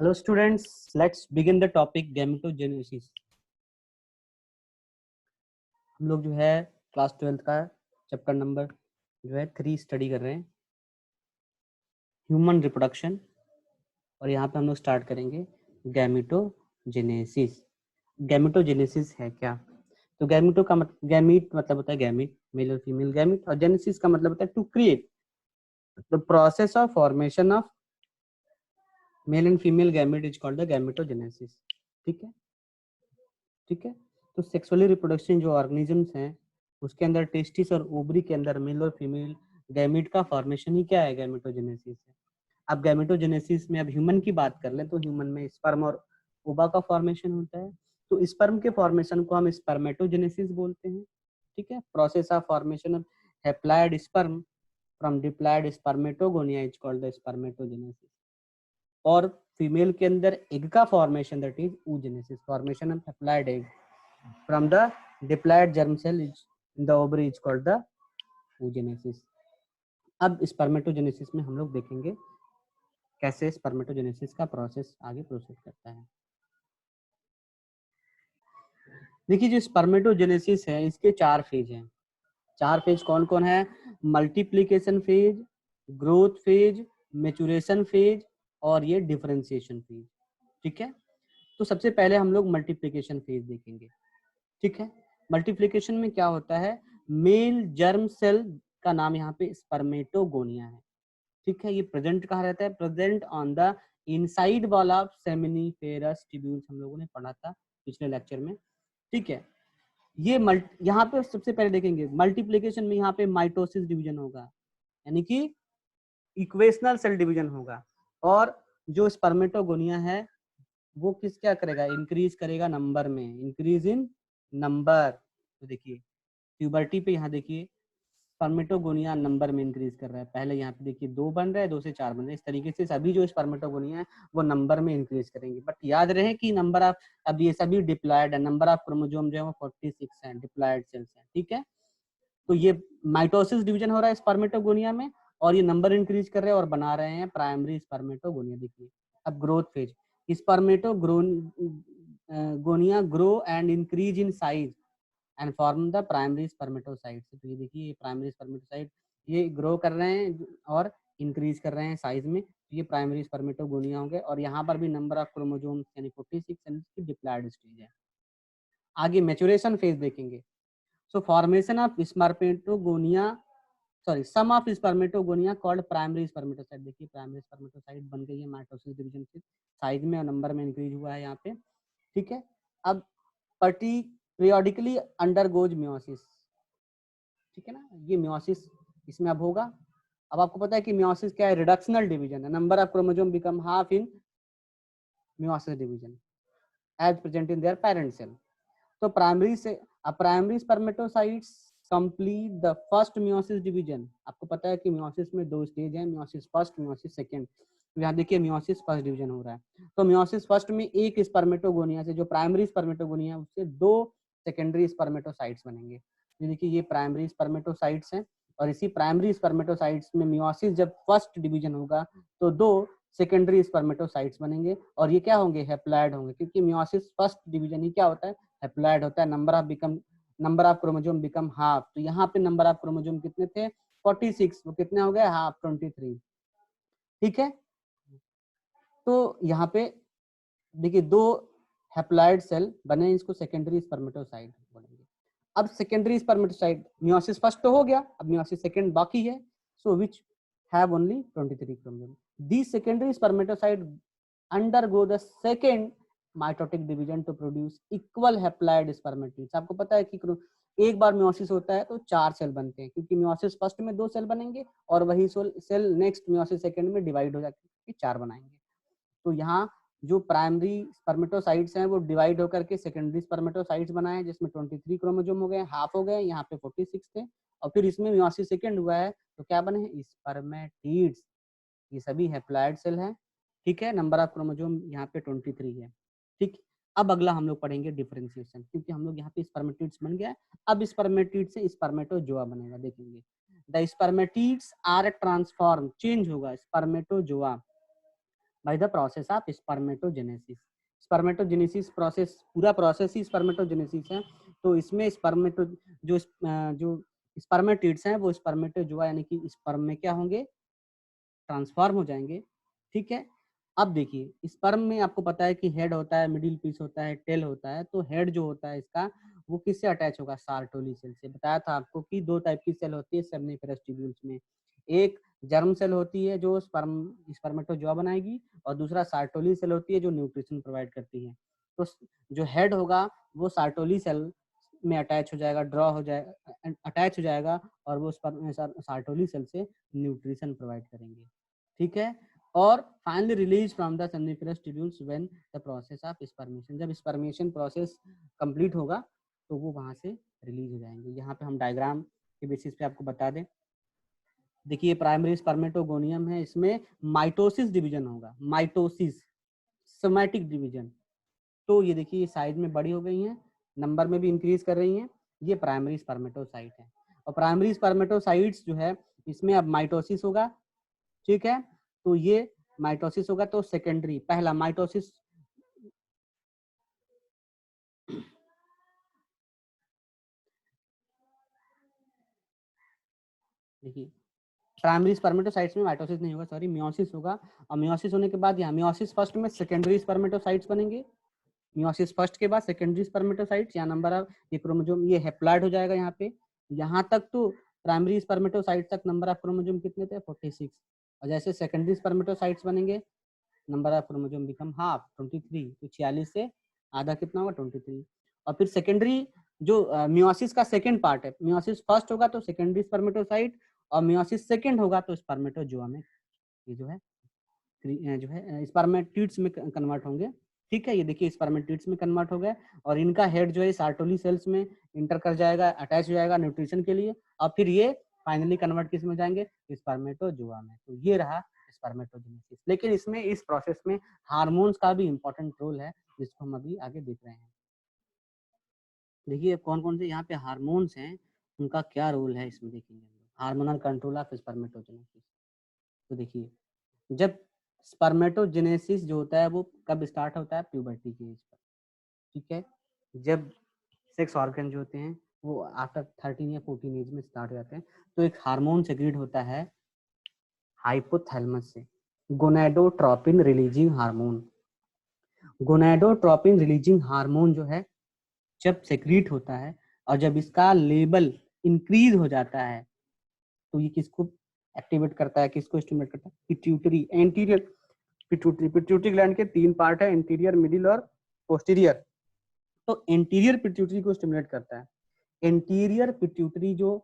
Hello students, let's begin the topic gametogenesis. हम लोग जो है क्लास 12 का चैप्टर नंबर जो है 3 स्टडी कर रहे हैं, ह्यूमन रिप्रोडक्शन। और यहाँ पे हम लोग स्टार्ट करेंगे गैमेटोजेनेसिस। गैमेटोजेनेसिस है क्या? तो गैमेटो का गैमीट मतलब होता है गैमीट, मेल और फीमेल गैमीट, और जेनेसिस का मतलब होता है to create the process of formation of male and female gamete is called the gametogenesis. ठीक है, ठीक है। तो सेक्सुअली रिप्रोडक्शन जो ऑर्गेनिजम्स हैं उसके अंदर टेस्टिस और ओवरी के अंदर मेल और फीमेल गैमीट का फॉर्मेशन ही क्या है? गैमेटोजेनेसिस है। अब गैमेटोजेनेसिस में अब ह्यूमन की बात कर लें तो ह्यूमन में स्पर्म और ओवा का फॉर्मेशन होता है। तो स्पर्म के फॉर्मेशन को हम स्पर्मेटोजेनेसिस बोलते हैं। ठीक है, process of formation of haploid sperm from diploid spermatogonia is called the spermatogenesis. और फीमेल के अंदर एग का formation that is oogenesis, formation of haploid egg from the diploid germ cell in the ovary is called the oogenesis। अब spermatogenesis में हम लोग देखेंगे कैसे स्पर्मेटोजेनेसिस का प्रोसेस आगे प्रोसीड करता है। देखिए, जो स्पर्मेटोजेनेसिस है इसके 4 फेज हैं। 4 फेज कौन कौन है? Multiplication phase, growth phase, maturation phase और ये डिफरेंशिएशन फेज। ठीक है, तो सबसे पहले हम लोग मल्टीप्लीकेशन फेज देखेंगे। ठीक है, मल्टीप्लिकेशन में क्या होता है? मेल जर्म सेल का नाम यहाँ पे स्पर्मेटोगोनिया है। ठीक है, ये प्रेजेंट कहाँ रहता है? Present on the inside wall of seminiferous tubules, हम लोगों ने पढ़ा था पिछले लेक्चर में। ठीक है, ये यहाँ पे सबसे पहले देखेंगे मल्टीप्लिकेशन में यहाँ पे माइटोसिस डिवीजन होगा, यानी कि इक्वेशनल सेल डिवीजन होगा। और जो स्पर्मेटोगोनिया है वो क्या करेगा? इंक्रीज करेगा नंबर में, इंक्रीज इन नंबर। तो देखिए प्यूबर्टी पे यहाँ देखिए स्पर्मेटोगोनिया नंबर में इंक्रीज कर रहा है। पहले यहाँ पे देखिए 2 बन रहा है, 2 से 4 बन रहे हैं। इस तरीके से सभी जो स्पर्मेटोगोनिया है वो नंबर में इंक्रीज करेंगे। बट याद रहे कि नंबर ऑफ, अब ये सभी डिप्लॉयड है, नंबर ऑफ क्रोमोसोम जो है वो 46 है, डिप्लॉयड सेल्स है। ठीक है, तो ये माइटोसिस डिवीजन हो रहा है स्पर्मेटोगोनिया में और ये नंबर इंक्रीज कर रहे हैं और बना रहे हैं प्राइमरी स्पर्मेटोगोनिया। देखिए अब growth phase, spermatogonia grow and increase in size and form the primary spermatocyte. तो ये देखिए ये प्राइमरी स्पर्मेटोसाइट ये ग्रो कर रहे हैं और इंक्रीज कर रहे हैं साइज में, तो ये प्राइमरी स्पर्मेटोगोनिया होंगे। और यहाँ पर भी नंबर ऑफ क्रोमोसोम्स यानी 46 यानी कि डिप्लॉयड स्टेज है। आगे मैच्योरेशन फेज देखेंगे। So formation of spermatogonia, sorry sum of spermatogonia called primary spermatocyte. देखिए प्राइमरी स्पर्मेटोसाइट बन गई है माइटोसिस डिवीजन से, साइज में और नंबर में इंक्रीज हुआ है यहाँ पे। ठीक है, अब पीरियोडिकली अंडरगोज मियोसिस। ठीक है ना, ये मियोसिस इसमें अब होगा। अब आपको पता है कि मियोसिस क्या है? रिडक्शनल डिवीजन है, number of chromosome become half in meiosis division as present in their parent cell. तो primary spermatocytes complete the first meiosis division. आपको पता है कि मियोसिस में 2 स्टेज हैं, मियोसिस फर्स्ट, मियोसिस सेकंड। तो यहाँ देखिए मियोसिस फर्स्ट डिवीजन हो रहा है। तो मियोसिस फर्स्ट में एक स्पर्मेटोगोनिया से, जो प्राइमरी स्पर्मेटोगोनिया है उससे 2 सेकेंडरी स्पर्मेटोसाइट्स बनेंगे। ये देखिए ये प्राइमरी स्पर्मेटोसाइट्स हैं और इसी प्राइमरी स्पर्मेटोसाइट्स में मियोसिस जब फर्स्ट डिवीजन होगा तो 2 सेकेंडरी स्पर्मेटोसाइट्स बनेंगे और ये क्या होंगे? हैप्लॉइड होंगे, क्योंकि मियोसिस फर्स्ट डिवीजन ही क्या होता है? हैप्लॉइड होता है। Number of chromosome become half. तो यहाँ पे नंबर ऑफ क्रोमोसोम कितने थे? 46, वो कितने हो गए? हाफ, 23। ठीक है, तो यहाँ पे देखिए 2 हैप्लॉइड सेल बने, इसको सेकेंडरी स्पर्मेटोसाइट बोलेंगे। अब सेकेंडरी स्पर्मेटोसाइट, मियोसिस फर्स्ट तो हो गया, अब मियोसिस सेकंड बाकी है। So which have only 23 chromosome. These secondary spermatocyte undergo the second mitotic division to produce equal haploid spermatids। आपको पता है कि एक बार मियोसिस होता है तो 4 सेल बनते हैं, क्योंकि मियोसिस फर्स्ट में 2 सेल बनेंगे और वही सेल नेक्स्ट मियोसिस सेकंड में डिवाइड हो जाके 4 बनाएंगे। तो यहाँ जो प्राइमरी स्पर्मेटोसाइट्स हैं वो डिवाइड होकर के सेकेंडरी स्पर्मेटोसाइट्स बनाए, जिसमें 23 क्रोमोसोम हो गए, हाफ हो गए, यहाँ पे 46 थे। और फिर इसमें मियोसिस सेकंड हुआ है तो क्या बने हैं? स्पर्मेटिड्स। ये सभी हैप्लॉइड सेल हैं। ठीक है, नंबर ऑफ क्रोमोसोम यहाँ पे 23 है। ठीक, अब अगला हम लोग पढ़ेंगे डिफरेंशिएशन, क्योंकि हम लोग यहाँ पे स्पर्मेटिड्स बन गया। अब स्पर्मेटिड से स्पर्मेटोजोआ बनेगा, देखेंगे। The spermatids are transform, change होगा spermatozoa by the process of spermatogenesis. Spermatogenesis process, पूरा प्रोसेस ही स्पर्मेटोजेनेसिस है। तो इसमें स्पर्मेटो जो स्पर्मेटिड्स हैं वो स्पर्मेटोजोआ यानी कि स्पर्म में क्या होंगे, ट्रांसफॉर्म हो जाएंगे। ठीक है। अब देखिए स्पर्म में आपको पता है कि हेड होता है, मिडिल पीस होता है, टेल होता है। तो हेड जो होता है इसका वो किससे अटैच होगा, सार्टोली सेल से। बताया था आपको कि दो टाइप की सेल होती है सेमनीफेरस ट्यूब्यूल्स में, एक जर्म सेल होती है जो स्पर्मेटोजोआ बनाएगी, और दूसरा सार्टोली सेल होती है जो न्यूट्रिशन प्रोवाइड करती है। तो जो हेड होगा वो सार्टोली सेल में अटैच हो जाएगा, ड्रॉ हो जाएगा, अटैच हो जाएगा, और वो सार्टोली सेल से न्यूट्रिशन प्रोवाइड करेंगे। ठीक है। और finally release from the seminiferous tubules when the process of spermiation, जब स्पर्मेशन प्रोसेस कंप्लीट होगा तो वो वहां से रिलीज हो जाएंगे। यहाँ पे हम डायग्राम के बेसिस पे आपको बता दें। देखिए प्राइमरी स्पर्मेटोगोनियम है, इसमें माइटोसिस डिवीजन होगा, माइटोसिस सोमैटिक डिवीजन। तो ये देखिए साइज में बड़ी हो गई हैं, नंबर में भी इंक्रीज कर रही हैं। ये प्राइमरी स्पर्मेटोसाइट है। और प्राइमरी स्पर्मेटोसाइट्स जो है इसमें अब माइटोसिस होगा। ठीक है। तो ये माइटोसिस होगा। तो सेकेंडरी, पहला माइटोसिस, देखिए प्राइमरी स्पर्मेटोसाइट्स में माइटोसिस नहीं होगा, सॉरी, मियोसिस होगा। और मियोसिस होने के बाद यहाँ मियोसिस फर्स्ट में सेकेंडरी स्पर्मेटोसाइट्स बनेंगे। मियोसिस फर्स्ट के बाद सेकेंडरी स्पर्मेटोसाइट्स, यहाँ नंबर ऑफ ये क्रोमोसोम ये हैप्लॉइड हो जाएगा यहाँ पे। यहाँ तक तो प्राइमरी स्पर्मेटोसाइट तक नंबर ऑफ क्रोमोसोम कितने थे, 46। और जैसे सेकेंडरी स्पर्मेटोसाइट्स बनेंगे number of chromosome become half, 23। तो 46 से आधा कितना होगा, 23। और फिर सेकेंडरी जो मियोसिस का सेकेंड पार्ट है, मियोसिस फर्स्ट होगा तो सेकेंडरी स्पर्मेटोसाइट, और मियोसिस सेकेंड होगा तो स्पर्मेटोजोआ में ये जो है स्पर्मेटिड्स में कन्वर्ट होंगे। ठीक है। ये देखिए स्पर्मेटिड्स में कन्वर्ट हो गए, और इनका हेड जो है सार्टोली सेल्स में इंटर कर जाएगा, अटैच हो जाएगा न्यूट्रिशन के लिए, और फिर ये फाइनली कन्वर्ट किस में जाएंगे, स्पर्मेटोजोआ में। तो ये रहा स्पर्मेटोजेनेसिस। लेकिन इसमें इस प्रोसेस में हार्मोन्स का भी इंपॉर्टेंट रोल है, जिसको हम अभी आगे देख रहे हैं। देखिए कौन कौन से यहाँ पे हार्मोन्स हैं, उनका क्या रोल है इसमें देखेंगे। Hormonal control of spermatogenesis. तो देखिए जब स्पर्मेटोजेनेसिस जो होता है वो कब स्टार्ट होता है, प्यूबर्टी की एज पर। ठीक है। जब सेक्स ऑर्गन जो होते हैं वो आफ्टर 13 या 14 एज में स्टार्ट हो जाते हैं। तो एक हार्मोन सेक्रेट होता है हाइपोथैलेमस से, gonadotropin releasing hormone. Gonadotropin releasing hormone जो है जब सेक्रेट होता है, और जब इसका लेवल इंक्रीज हो जाता है, तो ये किसको एक्टिवेट करता है, किसको स्टिमुलेट करता है, pituitary, anterior pituitary. Pituitary gland के 3 पार्ट है, इंटीरियर, मिडिल और पोस्टीरियर। तो इंटीरियर पिट्यूटरी को स्टिमुलेट करता है। इंटीरियर पिट्यूटरी जो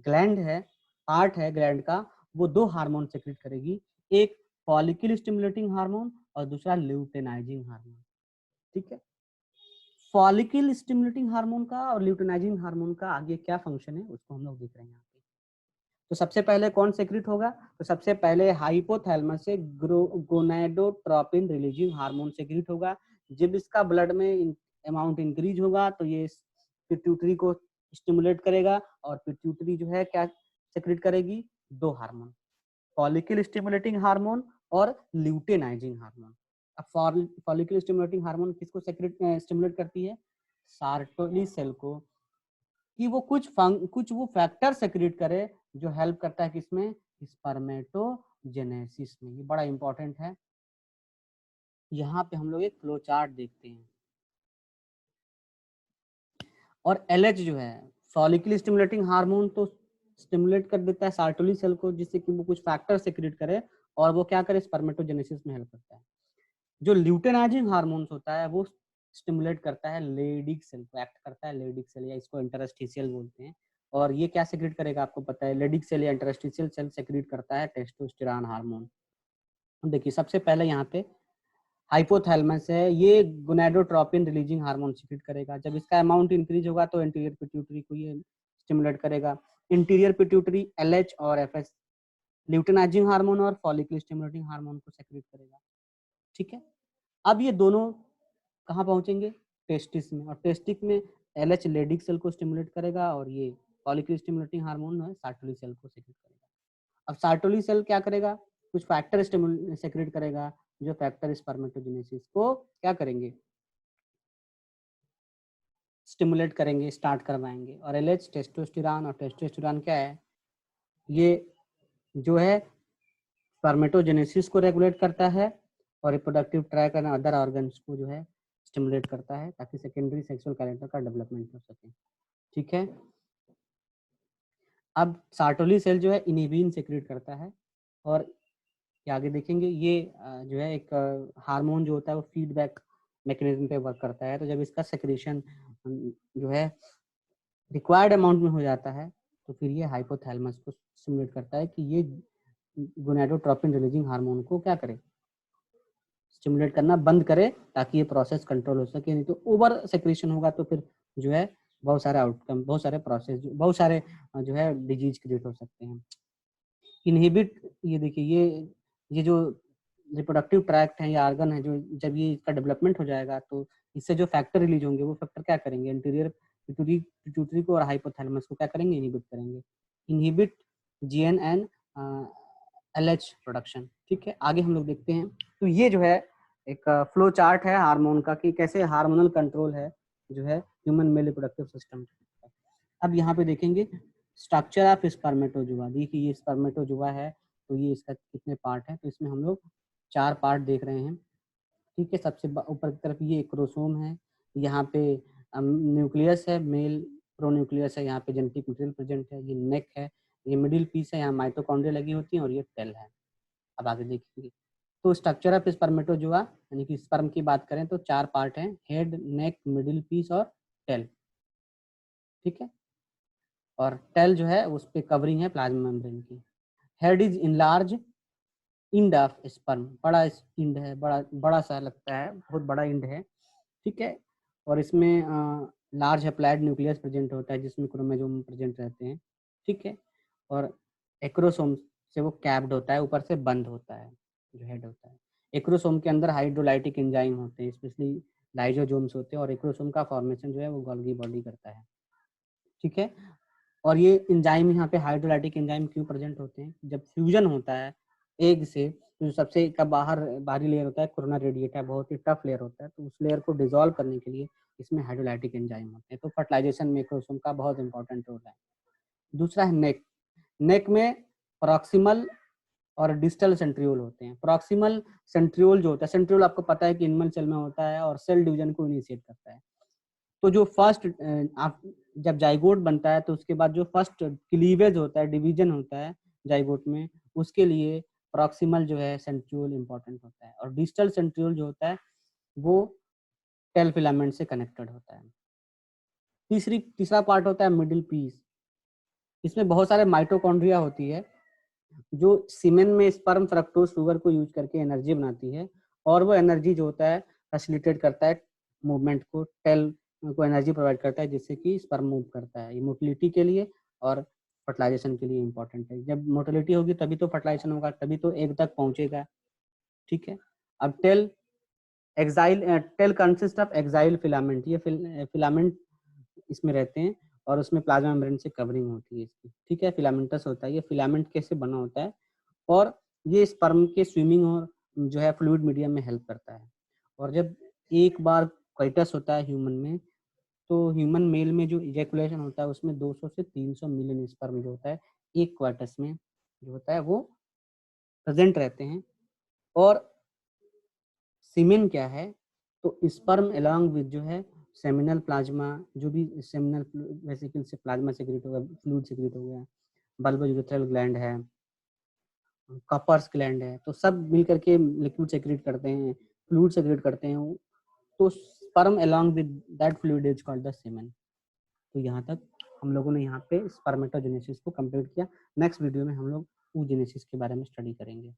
ग्लैंड है, पार्ट है ग्लैंड का, वो 2 हार्मोन सेक्रेट करेगी, एक फॉलिकल स्टिमुलेटिंग हार्मोन और दूसरा ल्यूटेनाइजिंग हार्मोन। ठीक है। फॉलिकल स्टिमुलेटिंग हार्मोन का और ल्यूटेनाइजिंग हार्मोन का आगे क्या फंक्शन है उसको हम लोग देख रहे हैं यहाँ पे। तो सबसे पहले कौन सेक्रेट होगा, तो सबसे पहले हाइपोथैलेमस से गोनेडोट्रोपिन रिलीजिंग हार्मोन सेक्रेट होगा। जब इसका ब्लड में अमाउंट इंक्रीज होगा तो ये पिट्यूटरी को स्टिमुलेट करेगा, और पिट्यूटरी जो है क्या सेक्रेट करेगी, 2 हार्मोन, फॉलिकल स्टिमुलेटिंग हार्मोन और ल्यूटेनाइजिंग हार्मोन। अब फॉलिकल स्टिमुलेटिंग हार्मोन किसको स्टिमुलेट करती है, सार्टोली सेल को, कि वो कुछ वो फैक्टर सेक्रेट करे जो हेल्प करता है किसमें, स्पर्मेटोजेनेसिस में। ये बड़ा इंपॉर्टेंट है। यहाँ पे हम लोग एक फ्लो चार्ट देखते हैं। और एलएच जो है फॉलिकल स्टिमुलेटिंग हार्मोन, तो स्टिमुलेट कर देता है सार्टोली सेल को जिससे कि वो कुछ फैक्टर सेक्रेट करे, और वो क्या करे, स्पर्मेटोजेनेसिस में हेल्प करता है। जो ल्यूटेनाइजिंग हार्मोन्स होता है वो स्टिमुलेट करता है लेडिक सेल को, एक्ट करता है लेडिक सेल, या इसको इंटरस्टिशियल बोलते हैं। और ये क्या सेक्रेट करेगा आपको पता है, लेडिक सेल या इंटरस्टिशियल सेल सेक्रेट करता है टेस्टोस्टेरोन हार्मोन। देखिए सबसे पहले यहाँ पे हाइपोथैलेमस है, ये गोनेडोट्रोपिन रिलीजिंग हार्मोन सेक्रेट करेगा। जब इसका अमाउंट इंक्रीज होगा तो इंटीरियर पिट्यूटरी को ये स्टिमुलेट करेगा। इंटीरियर पिट्यूटरी एलएच और एफएस, ल्यूटेनाइजिंग हार्मोन और फॉलिकल स्टिमुलेटिंग हार्मोन को सेक्रेट करेगा। ठीक है। अब ये दोनों कहाँ पहुंचेंगे, टेस्टिस में, और टेस्टिस में एलएच लेडिक सेल को स्टिमुलेट करेगा, और ये फॉलिकल स्टिमुलेटिंग हार्मोन है सार्टोली सेल को सेक्रेट करेगा। अब सार्टोली सेल क्या करेगा, कुछ फैक्टर सेक्रेट करेगा, जो फैक्टर स्पर्मेटोजेनेसिस को क्या करेंगे, स्टिमुलेट करेंगे, स्टार्ट करवाएंगे। और LH टेस्टोस्टेरोन, और टेस्टोस्टेरोन क्या है, ये जो है स्पर्मेटोजेनेसिस को रेगुलेट करता है और reproductive tract and other organs को जो है स्टिमुलेट करता है ताकि सेकेंडरी सेक्सुअल कैरेक्टर का डेवलपमेंट हो सके। ठीक है, अब सार्टोली सेल जो है इनिबिन सेक्रेट करता है, और आगे देखेंगे ये जो है एक हार्मोन जो होता है वो फीडबैक मैकेनिज्म पे वर्क करता है। तो जब इसका सेक्रेशन जो है रिक्वायर्ड अमाउंट में हो जाता है तो फिर ये हाइपोथैलेमस को स्टिमुलेट करता है कि ये गोनाडोट्रोपिन रिलीजिंग हार्मोन को क्या करे, स्टिमुलेट करना बंद करे ताकि ये प्रोसेस कंट्रोल हो सके। नहीं तो ओवर सेक्रेशन होगा तो फिर जो है बहुत सारे आउटकम, बहुत सारे प्रोसेस, बहुत सारे जो है डिजीज क्रिएट हो सकते हैं। इनहिबिट, ये देखिए ये जो रिप्रोडक्टिव ट्रैक्ट है या आर्गन है, जो जब ये इसका डेवलपमेंट हो जाएगा तो इससे जो फैक्टर रिलीज होंगे वो फैक्टर क्या करेंगे, इंटीरियर पिट्यूटरी को और हाइपोथैलेमस को क्या करेंगे, इनहिबिट करेंगे। Inhibit GN and LH production. ठीक है, आगे हम लोग देखते हैं। तो ये जो है एक फ्लो चार्ट है हार्मोन का कि कैसे हार्मोनल कंट्रोल है जो है ह्यूमन मेल रिप्रोडक्टिव सिस्टम। अब यहाँ पे देखेंगे स्ट्रक्चर ऑफ स्पर्मेटोजुआ। देखिए ये स्पर्मेटोजुआ है, तो ये इसका कितने पार्ट है, तो इसमें हम लोग 4 पार्ट देख रहे हैं। ठीक है, सबसे ऊपर की तरफ ये क्रोमोसोम है, यहाँ पे न्यूक्लियस है, मेल प्रोन्यूक्लियस है, यहाँ पे जेनेटिक मटेरियल प्रेजेंट है, ये नेक है, ये मिडिल पीस है, यहाँ माइटोकॉन्ड्रिया लगी होती है, और ये टेल है। अब आगे देखेंगे तो स्ट्रक्चर ऑफ स्पर्मेटोजुआ यानी कि स्पर्म की बात करें तो 4 पार्ट हैं, हेड, नेक, मिडिल पीस और टेल। ठीक है, और टेल जो है उस पे कवरिंग है प्लाज्मा मेम्ब्रेन की। Head is enlarge end of sperm, बड़ा इंड है, बड़ा बड़ा सा लगता है, बहुत बड़ा इंड है। ठीक है, और इसमें लार्ज हैप्लॉइड न्यूक्लियस प्रेजेंट होता है जिसमें क्रोमोसोम प्रेजेंट रहते हैं। ठीक है, और एक्रोसोम से वो कैप्ड होता है, ऊपर से बंद होता है जो हेड होता है। एक्रोसोम के अंदर हाइड्रोलाइटिक एंजाइम होते हैं, स्पेशली लाइजोजोम्स होते हैं, और एक्रोसोम का फॉर्मेशन जो है वो गोल्गी बॉडी करता है। ठीक है, और ये एंजाइम यहाँ पे हाइड्रोलाइटिक एंजाइम क्यों प्रेजेंट होते हैं, जब फ्यूजन होता है एग से तो जो सबसे का बाहरी लेयर होता है कोरोना रेडिएटा, बहुत ही टफ लेयर होता है, तो उस लेयर को डिसॉल्व करने के लिए इसमें हाइड्रोलाइटिक एंजाइम होते हैं। तो फर्टिलाइजेशन में क्रोमोसोम का बहुत इंपॉर्टेंट रोल है। दूसरा है नेक। नेक में प्रॉक्सिमल और डिस्टल सेंट्रियोल होते हैं। प्रॉक्सिमल सेंट्रियोल जो होता है, सेंट्रियोल आपको पता है कि इनमल सेल में होता है और सेल डिवीजन को इनिशिएट करता है। तो जो फर्स्ट आप जब जाइगोट बनता है तो उसके बाद जो फर्स्ट क्लीवेज होता है, डिवीजन होता है जाइगोट में, उसके लिए प्रॉक्सिमल जो है सेंट्रियोल इंपॉर्टेंट होता है, और डिस्टल सेंट्रियोल जो होता है वो टेल फिलामेंट से कनेक्टेड होता है। तीसरा पार्ट होता है मिडिल पीस। इसमें बहुत सारे माइटोकॉन्ड्रिया होती है जो सीमेन में स्पर्म फ्रक्टोज शुगर को यूज करके एनर्जी बनाती है, और वो एनर्जी जो होता है फैसिलिटेट करता है मूवमेंट को, टेल को एनर्जी प्रोवाइड करता है जिससे कि स्पर्म मूव करता है। ये मोटिलिटी के लिए और फर्टिलाइजेशन के लिए इंपॉर्टेंट है। जब मोटिलिटी होगी तभी तो फर्टिलाइजेशन होगा, तभी तो एग तक पहुंचेगा। ठीक है, अब tail consist of axial filament. ये फिलामेंट इसमें रहते हैं और उसमें प्लाज्मा मेम्ब्रेन से कवरिंग होती है इसकी। ठीक है, फिलामेंटस होता है, ये फिलामेंट कैसे बना होता है, और ये स्पर्म के स्विमिंग और जो है फ्लूइड मीडियम में हेल्प करता है। और जब एक बार कोइटस होता है ह्यूमन में, तो ह्यूमन मेल में जो इजैकुलेशन होता है उसमें 200 से 300 मिलियन स्पर्म जो होता है एक क्वार्टस में जो होता है वो प्रेजेंट रहते हैं। और सीमेन क्या है, तो स्पर्म अलोंग विद जो है सेमिनल प्लाज्मा, जो भी सेमिनल वेसिकल से प्लाज्मा सेक्रेट हो गया, फ्लूइड सेक्रेट हो गया, बल्बो यूरेथ्रल ग्लैंड है, कॉपर्स ग्लैंड है, तो सब मिल करके लिक्विड सेक्रेट करते हैं, फ्लूइड सेक्रेट करते हैं। तो sperm along with that fluid is called the semen. तो यहाँ तक हम लोगों ने यहाँ पे स्पर्मेटोजेनेसिस को कंप्लीट किया। नेक्स्ट वीडियो में हम लोग oogenesis के बारे में स्टडी करेंगे।